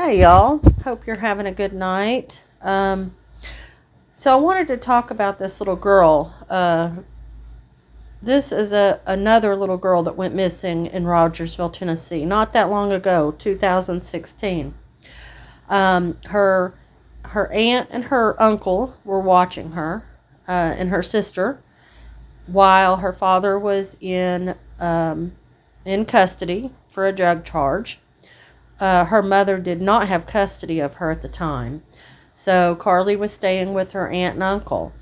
Hi, y'all. Hope you're having a good night. So I wanted to talk about this little girl. This is another little girl that went missing in Rogersville, Tennessee, not that long ago, 2016. Her aunt and her uncle were watching her and her sister while her father was in custody for a drug charge. Her mother did not have custody of her at the time. So Carlie was staying with her aunt and uncle.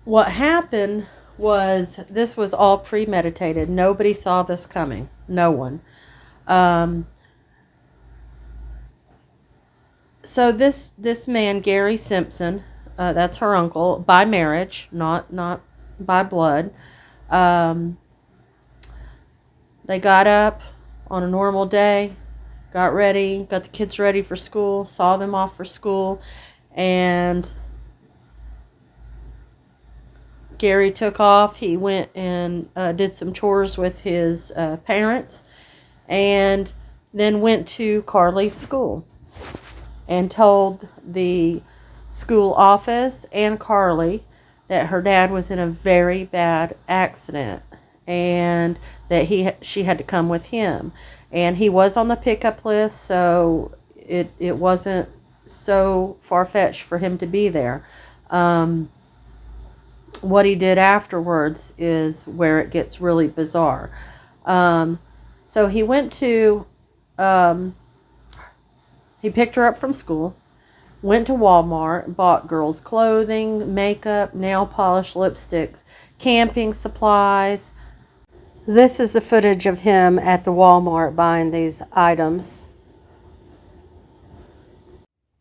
What happened was this was all premeditated. Nobody saw this coming. No one. So this man, Gary Simpson, that's her uncle, by marriage, not by blood. They got up on a normal day, got ready, got the kids ready for school, saw them off for school, and Gary took off. He went and did some chores with his parents, and then went to Carlie's school and told the school office and Carlie that her dad was in a very bad accident and that she had to come with him. And he was on the pickup list, so it wasn't so far-fetched for him to be there. What he did afterwards is where it gets really bizarre. So he went to, he picked her up from school, went to Walmart, bought girls' clothing, makeup, nail polish, lipsticks, camping supplies. This is the footage of him at the Walmart buying these items.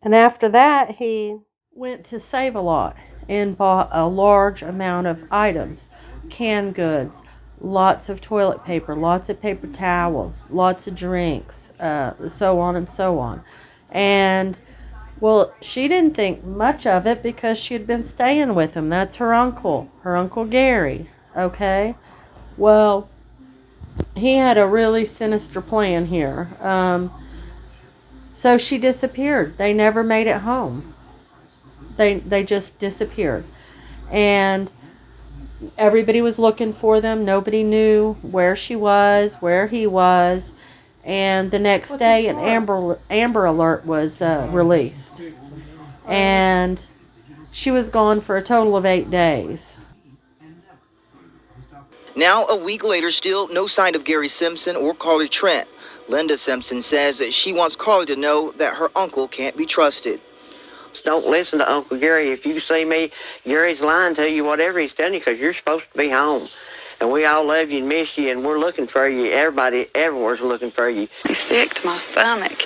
And after that, he went to Save-A-Lot and bought a large amount of items, canned goods, lots of toilet paper, lots of paper towels, lots of drinks, so on and so on. And, well, she didn't think much of it because she had been staying with him. That's her Uncle Gary, okay? Well, he had a really sinister plan here. So she disappeared. They never made it home. They just disappeared. And everybody was looking for them. Nobody knew where she was, where he was. And the next day, an Amber Alert was released. And she was gone for a total of 8 days. Now, a week later, still no sign of Gary Simpson or Carlie Trent. Linda Simpson says that she wants Carlie to know that her uncle can't be trusted. Don't listen to Uncle Gary. If you see me, Gary's lying to you, whatever he's telling you, because you're supposed to be home. And we all love you and miss you, and we're looking for you. Everybody, everywhere's looking for you. It's sick to my stomach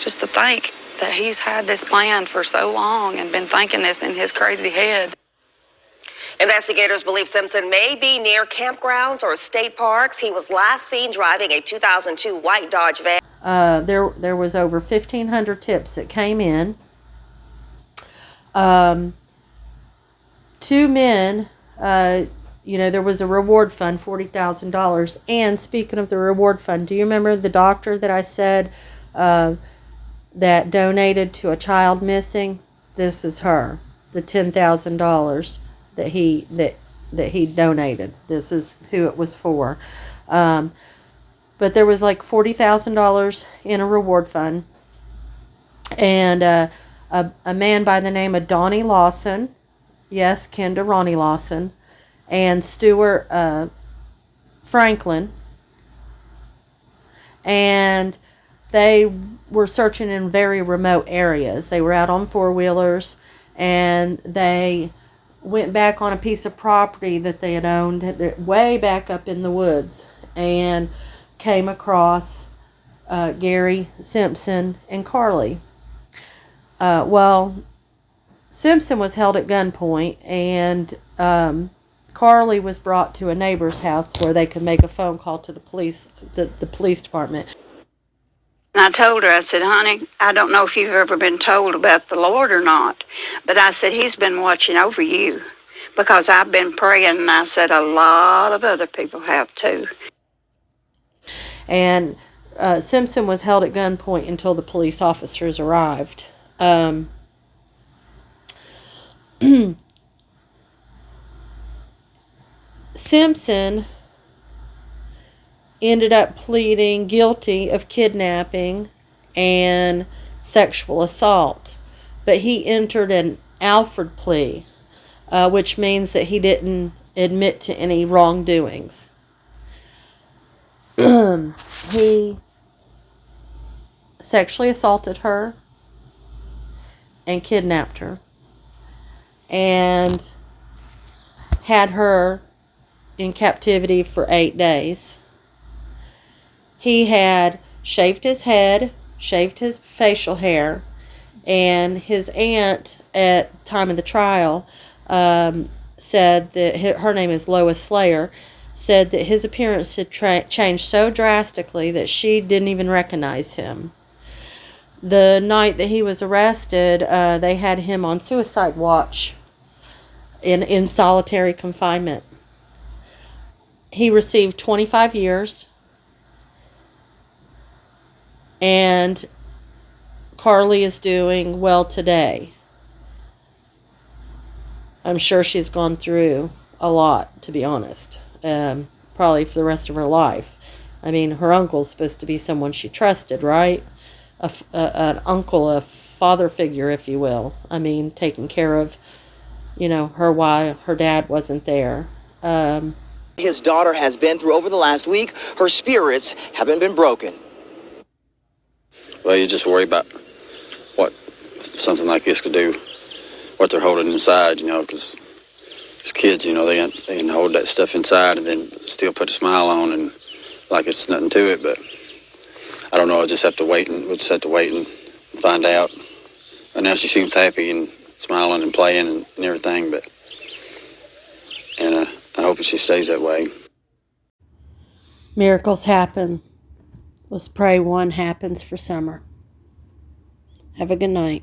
just to think that he's had this plan for so long and been thinking this in his crazy head. Investigators believe Simpson may be near campgrounds or state parks. He was last seen driving a 2002 white Dodge van. There was over 1,500 tips that came in. 2 men, there was a reward fund, $40,000. And speaking of the reward fund, do you remember the doctor that I said that donated to a child missing? This is her, the $10,000 that he donated. This is who it was for. But there was like $40,000 in a reward fund. And a man by the name of Donnie Lawson, yes, kin to Ronnie Lawson, and Stuart Franklin. And they were searching in very remote areas. They were out on four-wheelers, and they went back on a piece of property that they had owned way back up in the woods and came across Gary Simpson and Carlie. Simpson was held at gunpoint, and Carlie was brought to a neighbor's house where they could make a phone call to the police department. And I told her, I said, honey, I don't know if you've ever been told about the Lord or not, but I said, he's been watching over you because I've been praying, and I said, a lot of other people have too. And Simpson was held at gunpoint until the police officers arrived. Simpson ended up pleading guilty of kidnapping and sexual assault, but he entered an Alford plea, which means that he didn't admit to any wrongdoings. He sexually assaulted her and kidnapped her and had her in captivity for 8 days. He had shaved his head, shaved his facial hair, and his aunt at the time of the trial said that her name is Lois Slayer, said that his appearance had changed so drastically that she didn't even recognize him. The night that he was arrested, they had him on suicide watch in solitary confinement. He received 25 years, and Carlie is doing well today. I'm sure she's gone through a lot, to be honest. Probably for the rest of her life. I mean, her uncle's supposed to be someone she trusted, right? An uncle, a father figure, if you will. I mean, taking care of, her while her dad wasn't there. His daughter has been through over the last week. Her spirits haven't been broken. Well, you just worry about what something like this could do, what they're holding inside, because as kids, they can hold that stuff inside and then still put a smile on and like it's nothing to it. But I don't know. We'll just have to wait and find out. But now she seems happy and smiling and playing and everything. And I hope she stays that way. Miracles happen. Let's pray one happens for Summer. Have a good night.